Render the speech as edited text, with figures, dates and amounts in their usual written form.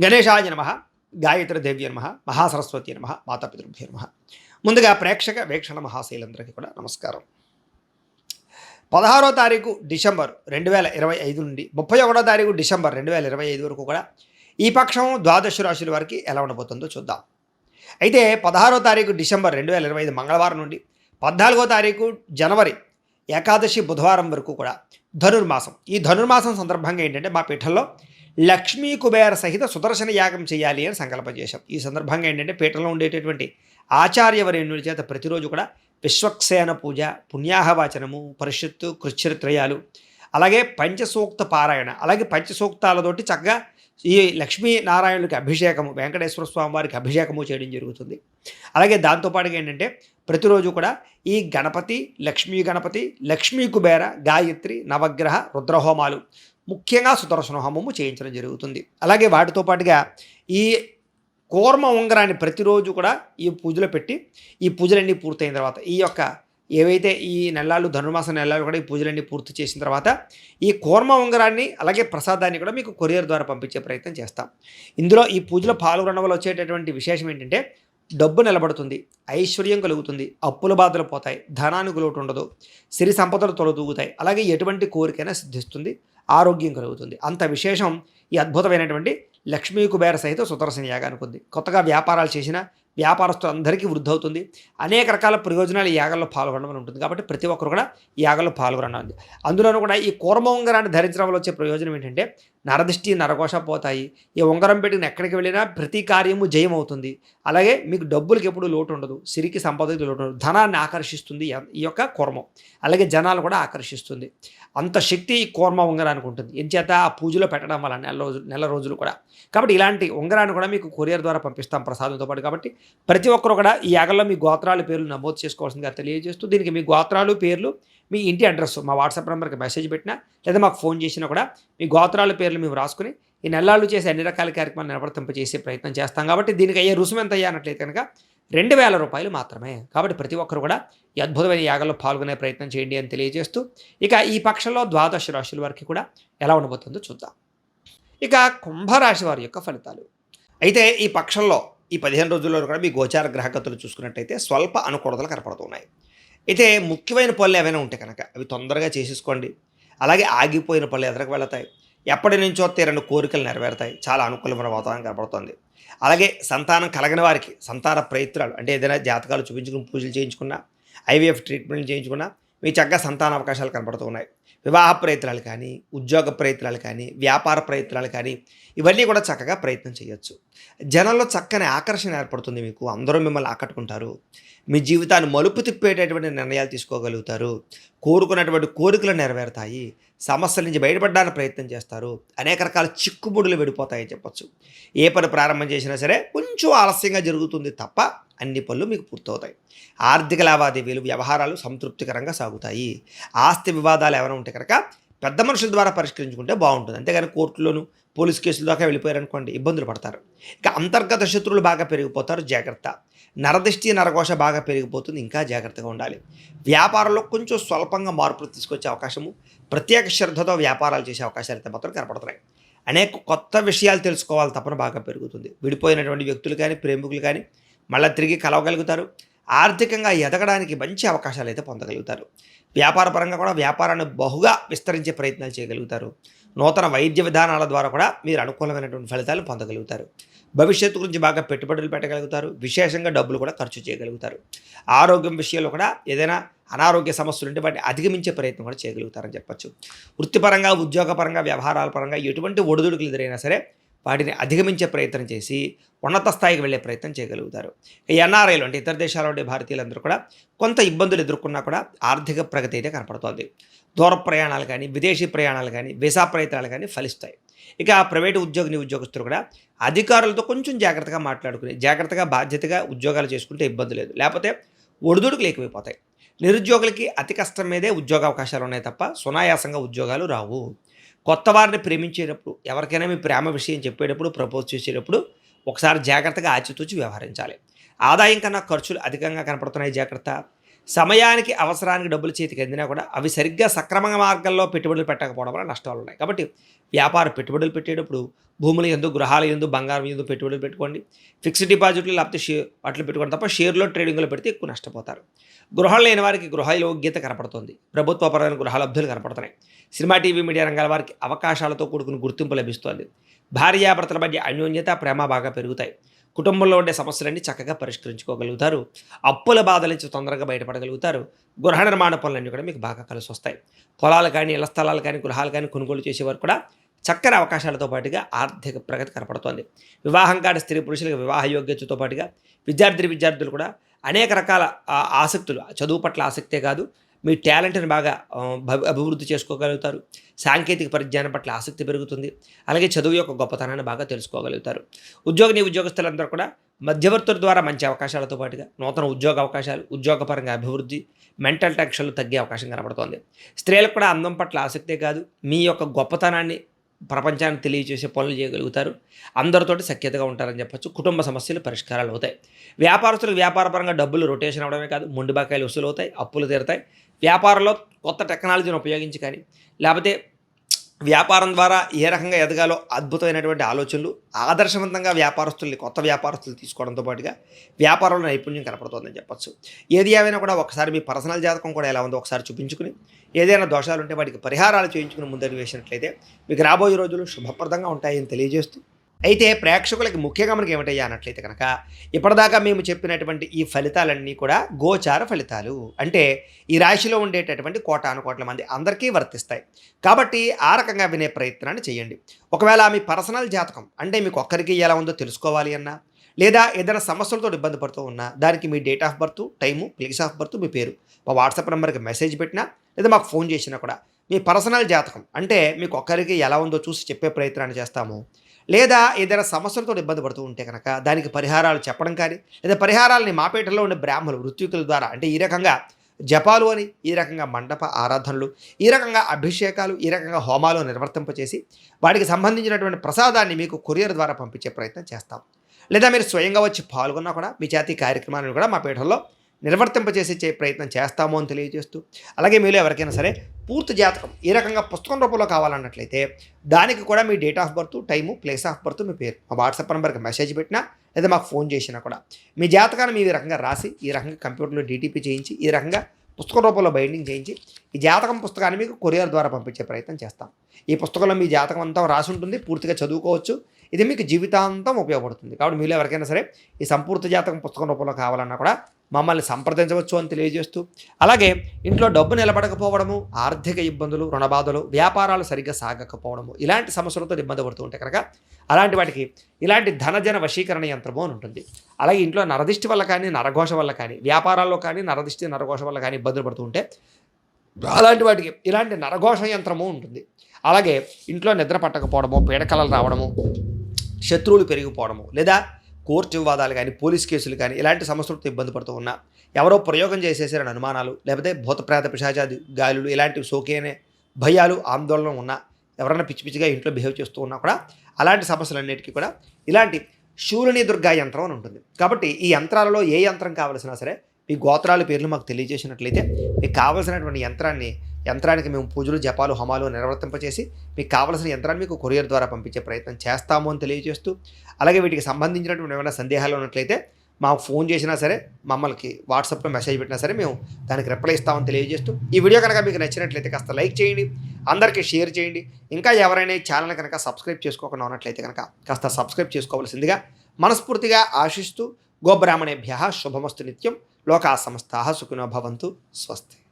గణేశాయ నమః, గాయత్రీదేవ్యై నమః, మహాసరస్వతి నమః, మాతాపితృభ్యో నమః. ముందుగా ప్రేక్షక వీక్షణ మహాశైలందరికీ కూడా నమస్కారం. 16వ తారీఖు డిసెంబర్ 2025 నుండి 31వ తారీఖు డిసెంబర్ 2025 వరకు కూడా ఈ పక్షం ద్వాదశ రాశుల వారికి ఎలా ఉండబోతుందో చూద్దాం. అయితే 16వ తారీఖు డిసెంబర్ 2025 మంగళవారం నుండి 14వ తారీఖు జనవరి ఏకాదశి బుధవారం వరకు కూడా ధనుర్మాసం. ఈ ధనుర్మాసం సందర్భంగా ఏంటంటే మా పీఠంలో లక్ష్మీ కుబేర సహిత సుదర్శన యాగం చేయాలి అని సంకల్పం చేశాం. ఈ సందర్భంగా ఏంటంటే పీఠంలో ఉండేటటువంటి ఆచార్యవరేణుల చేత ప్రతిరోజు కూడా విశ్వక్సేన పూజ, పుణ్యాహవాచనము, పరిషత్తు, కృచ్ఛరిత్రయాలు, అలాగే పంచసూక్త పారాయణ, అలాగే పంచసూక్తాలతోటి చక్కగా ఈ లక్ష్మీనారాయణులకి అభిషేకము, వెంకటేశ్వర స్వామి వారికి అభిషేకము చేయడం జరుగుతుంది. అలాగే దాంతోపాటుగా ఏంటంటే ప్రతిరోజు కూడా ఈ గణపతి, లక్ష్మీ కుబేర, గాయత్రి, నవగ్రహ, రుద్రహోమాలు, ముఖ్యంగా సుదర్శన హోమము చేయించడం జరుగుతుంది. అలాగే వాటితో పాటుగా ఈ కూర్మ ఉంగరాన్ని ప్రతిరోజు కూడా ఈ పూజలో పెట్టి ఈ పూజలన్నీ పూర్తయిన తర్వాత ఈ యొక్క ఏవైతే ఈ నెలలు ధనుర్మాస నెలలు కూడా ఈ పూజలన్నీ పూర్తి చేసిన తర్వాత ఈ కూర్మ ఉంగరాన్ని అలాగే ప్రసాదాన్ని కూడా మీకు కొరియర్ ద్వారా పంపించే ప్రయత్నం చేస్తాం. ఇందులో ఈ పూజలో పాల్గొనడం వల్ల వచ్చేటటువంటి విశేషం ఏంటంటే డబ్బు నిలబడుతుంది, ఐశ్వర్యం కలుగుతుంది, అప్పుల బాధలు పోతాయి, ధనానికి లోటు ఉండదు, సిరి సంపదలు తొలదూగుతాయి, అలాగే ఎటువంటి కోరికైనా సిద్ధిస్తుంది, ఆరోగ్యం కలుగుతుంది. అంత విశేషం ఈ అద్భుతమైనటువంటి లక్ష్మీ కుబేర సహిత సుదర్శన యాగానికి ఉంది. కొత్తగా వ్యాపారాలు చేసిన వ్యాపారస్తులందరికీ వృద్ధి అవుతుంది. అనేక రకాల ప్రయోజనాలు ఈ యాగంలో పాల్గొనడం ఉంటుంది. కాబట్టి ప్రతి ఒక్కరు కూడా ఈ యాగంలో పాల్గొనండి. అందులోనూ కూడా ఈ కూర్మ ఉంగరాన్ని ధరించడం వల్ల వచ్చే ప్రయోజనం ఏంటంటే నరదిష్టి, నరఘోష పోతాయి. ఈ ఉంగరం పెట్టిన ఎక్కడికి వెళ్ళినా ప్రతి కార్యము జయం అవుతుంది. అలాగే మీకు డబ్బులకి ఎప్పుడు లోటు ఉండదు, సిరికి సంపదకి లోటు ఉండదు, ధనాన్ని ఆకర్షిస్తుంది ఈ యొక్క కూర్మం. అలాగే జనాలు కూడా ఆకర్షిస్తుంది. అంత శక్తి ఈ కూర్మ ఉంగరానికి ఉంటుంది. ఎంచేత ఆ పూజలో పెట్టడం వల్ల నెల రోజులు కూడా. కాబట్టి ఇలాంటి ఉంగరాన్ని కూడా మీకు కొరియర్ ద్వారా పంపిస్తాం ప్రసాదంతో పాటు. కాబట్టి ప్రతి ఒక్కరు కూడా ఈ యాగంలో మీ గోత్రాల పేర్లు నమోదు చేసుకోవాల్సిందిగా తెలియజేస్తూ దీనికి మీ గోత్రాలు, పేర్లు, మీ ఇంటి అడ్రస్ మా వాట్సాప్ నెంబర్కి మెసేజ్ పెట్టినా లేదా మాకు ఫోన్ చేసినా కూడా మీ గోత్రాల పేర్లు మేము రాసుకుని ఈ నెలలు చేసే అన్ని రకాల కార్యక్రమాలు నిర్వర్తింపజేసే ప్రయత్నం చేస్తాం. కాబట్టి దీనికి అయ్యే రుసుము ఎంత అయ్యానట్లయితే కనుక 2000 రూపాయలు మాత్రమే. కాబట్టి ప్రతి ఒక్కరు కూడా ఈ అద్భుతమైన యాగంలో పాల్గొనే ప్రయత్నం చేయండి అని తెలియజేస్తూ ఇక ఈ పక్షంలో ద్వాదశ రాశుల వారికి కూడా ఎలా ఉండబోతుందో చూద్దాం. ఇక కుంభరాశి వారి యొక్క ఫలితాలు. అయితే ఈ పక్షంలో ఈ 15 రోజుల్లో కూడా మీ గోచార గ్రహగతులు చూసుకున్నట్టయితే స్వల్ప అనుకూలతలు కనపడుతున్నాయి. అయితే ముఖ్యమైన పనులు ఏవైనా ఉంటే కనుక అవి తొందరగా చేసేసుకోండి. అలాగే ఆగిపోయిన పనులు ఎదురుకు వెళతాయి. ఎప్పటి నుంచో తీరని కోరికలు నెరవేరుతాయి. చాలా అనుకూలమైన వాతావరణం కనపడుతుంది. అలాగే సంతానం కలగని వారికి సంతాన ప్రయత్నాలు అంటే ఏదైనా జాతకాలు చూపించుకుని పూజలు చేయించుకున్నా, ఐవీఎఫ్ ట్రీట్మెంట్ చేయించుకున్నా మీ చక్కగా సంతాన అవకాశాలు కనపడుతున్నాయి. వివాహ ప్రయత్నాలు కానీ, ఉద్యోగ ప్రయత్నాలు కానీ, వ్యాపార ప్రయత్నాలు కానీ ఇవన్నీ కూడా చక్కగా ప్రయత్నం చేయొచ్చు. జనంలో చక్కని ఆకర్షణ ఏర్పడుతుంది. మీకు అందరూ మిమ్మల్ని ఆకట్టుకుంటారు. మీ జీవితాన్ని మలుపు తిప్పేటటువంటి నిర్ణయాలు తీసుకోగలుగుతారు. కోరుకున్నటువంటి కోరికలు నెరవేరుతాయి. సమస్యల నుంచి బయటపడడానికి ప్రయత్నం చేస్తారు. అనేక రకాల చిక్కుముడులు విడిపోతాయని చెప్పచ్చు. ఏ పని ప్రారంభం చేసినా సరే కొంచెం ఆలస్యంగా జరుగుతుంది తప్ప అన్ని పనులు మీకు పూర్తవుతాయి. ఆర్థిక లావాదేవీలు, వ్యవహారాలు సంతృప్తికరంగా సాగుతాయి. ఆస్తి వివాదాలు ఏమైనా ఉంటే కనుక పెద్ద మనుషుల ద్వారా పరిష్కరించుకుంటే బాగుంటుంది. అంతేగాని కోర్టులోను పోలీస్ కేసుల దాకా వెళ్ళిపోయారనుకోండి ఇబ్బందులు పడతారు. ఇక అంతర్గత శత్రువులు బాగా పెరిగిపోతారు, జాగ్రత్త. నరదిష్టి, నరఘోష బాగా పెరిగిపోతుంది, ఇంకా జాగ్రత్తగా ఉండాలి. వ్యాపారంలో కొంచెం స్వల్పంగా మార్పులు తీసుకొచ్చే అవకాశము, ప్రత్యేక శ్రద్ధతో వ్యాపారాలు చేసే అవకాశాలు అయితే మాత్రం కనపడుతున్నాయి. అనేక కొత్త విషయాలు తెలుసుకోవాలి తపన బాగా పెరుగుతుంది. విడిపోయినటువంటి వ్యక్తులు కానీ, ప్రేమికులు కానీ మళ్ళీ తిరిగి కలవగలుగుతారు. ఆర్థికంగా ఎదగడానికి మంచి అవకాశాలు అయితే పొందగలుగుతారు. వ్యాపార పరంగా కూడా వ్యాపారాన్ని బహుగా విస్తరించే ప్రయత్నాలు చేయగలుగుతారు. నూతన వైద్య విధానాల ద్వారా కూడా మీరు అనుకూలమైనటువంటి ఫలితాలు పొందగలుగుతారు. భవిష్యత్తు గురించి బాగా పెట్టుబడులు పెట్టగలుగుతారు. విశేషంగా డబ్బులు కూడా ఖర్చు చేయగలుగుతారు. ఆరోగ్యం విషయంలో కూడా ఏదైనా అనారోగ్య సమస్యలు ఉంటే వాటిని అధిగమించే ప్రయత్నం కూడా చేయగలుగుతారని చెప్పచ్చు. వృత్తిపరంగా, ఉద్యోగపరంగా, వ్యవహారాల పరంగా ఎటువంటి ఒడిదుడుకులు ఎదురైనా సరే వాటిని అధిగమించే ప్రయత్నం చేసి ఉన్నత స్థాయికి వెళ్ళే ప్రయత్నం చేయగలుగుతారు. ఎన్ఆర్ఐలు అంటే ఇతర దేశాల్లో ఉండే భారతీయులందరూ కూడా కొంత ఇబ్బందులు ఎదుర్కొన్నా కూడా ఆర్థిక ప్రగతి అయితే కనపడుతోంది. దూర ప్రయాణాలు కానీ, విదేశీ ప్రయాణాలు కానీ, వీసా ప్రయత్నాలు కానీ ఫలిస్తాయి. ఇక ప్రైవేటు ఉద్యోగస్తులు కూడా అధికారులతో కొంచెం జాగ్రత్తగా మాట్లాడుకుని జాగ్రత్తగా బాధ్యతగా ఉద్యోగాలు చేసుకుంటే ఇబ్బంది లేదు. లేకపోతే ఒడిదుడుకులు ఎక్కువైపోతాయి. నిరుద్యోగులకి అతి కష్టం మీదే ఉద్యోగ అవకాశాలు ఉన్నాయి తప్ప సునాయాసంగా ఉద్యోగాలు రావు. కొత్త వారిని ప్రేమించేటప్పుడు, ఎవరికైనా మీ ప్రేమ విషయం చెప్పేటప్పుడు, ప్రపోజ్ చేసేటప్పుడు ఒకసారి జాగ్రత్తగా ఆచితూచి వ్యవహరించాలి. ఆదాయం కన్నా ఖర్చులు అధికంగా కనపడుతున్నాయి, జాగ్రత్త. సమయానికి, అవసరానికి డబ్బులు చేతికి అందినా కూడా అవి సరిగ్గా సక్రమ మార్గంలో పెట్టుబడులు పెట్టకపోవడం వల్ల నష్టాలు ఉన్నాయి. కాబట్టి వ్యాపార పెట్టుబడులు పెట్టేటప్పుడు భూముల యందు, గృహాల యందు, బంగారం యందు పెట్టుబడులు పెట్టుకోండి. ఫిక్స్డ్ డిపాజిట్లు లేకపోతే వాటిలో పెట్టుకోండి తప్ప షేర్‌లో, ట్రేడింగ్‌లో పెడితే ఎక్కువ నష్టపోతారు. గృహం లేని వారికి గృహ యోగ్యత కనపడుతుంది. ప్రభుత్వపరమైన గృహ లబ్ధులు కనపడుతున్నాయి. సినిమా, టీవీ, మీడియా రంగాల వారికి అవకాశాలతో కూడుకున్న గుర్తింపు లభిస్తోంది. భార్యాభర్తల మధ్య అన్యోన్యత, ప్రేమ బాగా పెరుగుతాయి. కుటుంబంలో ఉండే సమస్యలన్నీ చక్కగా పరిష్కరించుకోగలుగుతారు. అప్పుల బాధల నుంచి తొందరగా బయటపడగలుగుతారు. గృహ నిర్మాణ పనులన్నీ కూడా మీకు బాగా కలిసొస్తాయి. పొలాలు కానీ, ఇళ్ల స్థలాలు కానీ, గృహాలు కానీ కొనుగోలు చేసేవారు కూడా చక్కని అవకాశాలతో పాటుగా ఆర్థిక ప్రగతి కనపడుతోంది. వివాహం కాని స్త్రీ పురుషులకు వివాహ యోగ్యతతో పాటుగా విద్యార్థులు కూడా అనేక రకాల ఆసక్తులు, చదువు పట్ల ఆసక్తే కాదు, మీ టాలెంట్‌ని బాగా అభివృద్ధి చేసుకోగలుగుతారు. సాంకేతిక పరిజ్ఞానం పట్ల ఆసక్తి పెరుగుతుంది. అలాగే చదువు యొక్క గొప్పతనాన్ని బాగా తెలుసుకోగలుగుతారు. ఉద్యోగస్తులందరూ కూడా మధ్యవర్తుల ద్వారా మంచి అవకాశాలతో పాటుగా నూతన ఉద్యోగ అవకాశాలు, ఉద్యోగపరంగా అభివృద్ధి, మెంటల్ టెన్షన్‌లు తగ్గే అవకాశం కనపడుతోంది. స్త్రీలకు కూడా అందం పట్ల ఆసక్తే కాదు, మీ యొక్క గొప్పతనాన్ని ప్రపంచానికి తెలియజేసే పనులు చేయగలుగుతారు. అందరితోటి సఖ్యతగా ఉంటారని చెప్పొచ్చు. కుటుంబ సమస్యలు పరిష్కారాలు అవుతాయి. వ్యాపారస్తులకు వ్యాపారపరంగా డబ్బులు రొటేషన్ అవ్వడమే కాదు, మొండి బకాయిలు వసూలు అవుతాయి, అప్పులు తీరుతాయి. వ్యాపారంలో కొత్త టెక్నాలజీని ఉపయోగించి కానీ, లేకపోతే వ్యాపారం ద్వారా ఏ రకంగా ఎదగాలో అద్భుతమైనటువంటి ఆలోచనలు, ఆదర్శవంతంగా కొత్త వ్యాపారస్తులు తీసుకోవడంతో పాటుగా వ్యాపారంలో నైపుణ్యం కనపడుతుందని చెప్పొచ్చు. ఏది ఏమైనా కూడా ఒకసారి మీ పర్సనల్ జాతకం కూడా ఎలా ఉందో ఒకసారి చూపించుకుని, ఏదైనా దోషాలు ఉంటే వాటికి పరిహారాలు చేయించుకుని ముందడుగు వేసినట్లయితే మీకు రాబోయే రోజులు శుభప్రదంగా ఉంటాయని తెలియజేస్తూ, అయితే ప్రేక్షకులకి ముఖ్యంగా మనకి ఏమిటయ్యా అన్నట్లయితే కనుక, ఇప్పటిదాకా మేము చెప్పినటువంటి ఈ ఫలితాలన్నీ కూడా గోచార ఫలితాలు. అంటే ఈ రాశిలో ఉండేటటువంటి కోటాను కోట్ల మంది అందరికీ వర్తిస్తాయి. కాబట్టి ఆ రకంగా వినే ప్రయత్నాన్ని చేయండి. ఒకవేళ మీ పర్సనల్ జాతకం అంటే మీకు ఒక్కరికి ఎలా ఉందో తెలుసుకోవాలి అన్నా, లేదా ఏదైనా సమస్యలతో ఇబ్బంది పడుతూ ఉన్నా, దానికి మీ date of birth, time, place of birth, మీ పేరు మా వాట్సాప్ నెంబర్కి మెసేజ్ పెట్టినా, లేదా మాకు ఫోన్ చేసినా కూడా మీ పర్సనల్ జాతకం అంటే మీకు ఒక్కరికి ఎలా ఉందో చూసి చెప్పే ప్రయత్నాన్ని చేస్తాము. లేదా ఏదైనా సమస్యలతో ఇబ్బంది పడుతూ ఉంటే కనుక దానికి పరిహారాలు చెప్పడం కానీ, లేదా పరిహారాలని మాపేటలో ఉండే బ్రాహ్మణులు, ఋత్వికుల ద్వారా అంటే ఈ రకంగా జపాలు అని, ఈ రకంగా మండప ఆరాధనలు, ఈ రకంగా అభిషేకాలు, ఈ రకంగా హోమాలు నిర్వర్తింపచేసి వాటికి సంబంధించినటువంటి ప్రసాదాన్ని మీకు కొరియర్ ద్వారా పంపించే ప్రయత్నం చేస్తాం. లేదా మీరు స్వయంగా వచ్చి పాల్గొన్నా కూడా మీ చేతి కార్యక్రమాలను కూడా మా పీఠంలో నిర్వర్తింపచేసే ప్రయత్నం చేస్తాము అని తెలియజేస్తూ, అలాగే మీలో ఎవరికైనా సరే పూర్తి జాతకం ఈ రకంగా పుస్తకం రూపంలో కావాలన్నట్లయితే దానికి కూడా మీ date of birth, time, place of birth, మీ పేరు మా వాట్సాప్ నెంబర్కి మెసేజ్ పెట్టినా, లేదా మాకు ఫోన్ చేసినా కూడా మీ జాతకాన్ని మీ రకంగా రాసి, ఈ రకంగా కంప్యూటర్లో డీటీపీ చేయించి, ఈ రకంగా పుస్తకం రూపంలో బైండింగ్ చేయించి ఈ జాతకం పుస్తకాన్ని మీకు కొరియర్ ద్వారా పంపించే ప్రయత్నం చేస్తాం. ఈ పుస్తకంలో మీ జాతకం అంతా రాసి ఉంటుంది, పూర్తిగా చదువుకోవచ్చు. ఇది మీకు జీవితాంతం ఉపయోగపడుతుంది. కాబట్టి మీలో ఎవరికైనా సరే ఈ సంపూర్తి జాతకం పుస్తకం రూపంలో కావాలన్నా కూడా మమ్మల్ని సంప్రదించవచ్చు అని తెలియజేస్తూ, అలాగే ఇంట్లో డబ్బు నిలబడకపోవడము, ఆర్థిక ఇబ్బందులు, రుణబాధలు, వ్యాపారాలు సరిగ్గా సాగకపోవడము, ఇలాంటి సమస్యలతో ఇబ్బంది పడుతూ ఉంటే కనుక అలాంటి వాటికి ఇలాంటి ధనజన వశీకరణ యంత్రము అని ఉంటుంది. అలాగే ఇంట్లో నరదిష్టి వల్ల కానీ, నరఘోష వల్ల కానీ, వ్యాపారాల్లో కానీ నరదిష్టి, నరఘోష వల్ల కానీ ఇబ్బందులు పడుతూ ఉంటే అలాంటి వాటికి ఇలాంటి నరఘోష యంత్రము ఉంటుంది. అలాగే ఇంట్లో నిద్ర పట్టకపోవడము, పీడకలలు రావడము, శత్రువులు పెరిగిపోవడము, లేదా కోర్టు వివాదాలు కానీ, పోలీస్ కేసులు కానీ ఇలాంటి సమస్యలతో ఇబ్బంది పడుతూ ఉన్నా, ఎవరో ప్రయోగం చేసేసారని అనుమానాలు, లేకపోతే భూతప్రేత పిశాచాది గాలులు ఇలాంటివి సోకేనే భయాలు, ఆందోళన ఉన్నా, ఎవరైనా పిచ్చి పిచ్చిగా ఇంట్లో బిహేవ్ చేస్తూ ఉన్నా కూడా అలాంటి సమస్యలన్నిటికీ కూడా ఇలాంటి శూలిని దుర్గా యంత్రం అని ఉంటుంది. కాబట్టి ఈ యంత్రాలలో ఏ యంత్రం కావలసినా సరే మీ గోత్రాల పేర్లు మాకు తెలియజేసినట్లయితే మీకు కావలసినటువంటి యంత్రానికి మేము పూజలు, జపాలు, హోమాలు నిర్వర్తింపచేసి మీకు కావలసిన యంత్రాన్ని మీకు కొరియర్ ద్వారా పంపించే ప్రయత్నం చేస్తాము అని తెలియజేస్తూ, అలాగే వీటికి సంబంధించినటువంటి ఏమైనా సందేహాలు ఉన్నట్లయితే మాకు ఫోన్ చేసినా సరే, మమ్మల్ని వాట్సాప్లో మెసేజ్ పెట్టినా సరే మేము దానికి రిప్లై ఇస్తామని తెలియజేస్తూ, ఈ వీడియో కనుక మీకు నచ్చినట్లయితే కాస్త లైక్ చేయండి, అందరికీ షేర్ చేయండి. ఇంకా ఎవరైనా ఈ ఛానల్ కనుక సబ్స్క్రైబ్ చేసుకోకుండా ఉన్నట్లయితే కనుక కాస్త సబ్స్క్రైబ్ చేసుకోవాల్సిందిగా మనస్ఫూర్తిగా ఆశిస్తూ, గోబ్రాహ్మణేభ్యః శుభమస్తు నిత్యం, లోకా సమస్తాః సుఖినో భవంతు, స్వస్తి.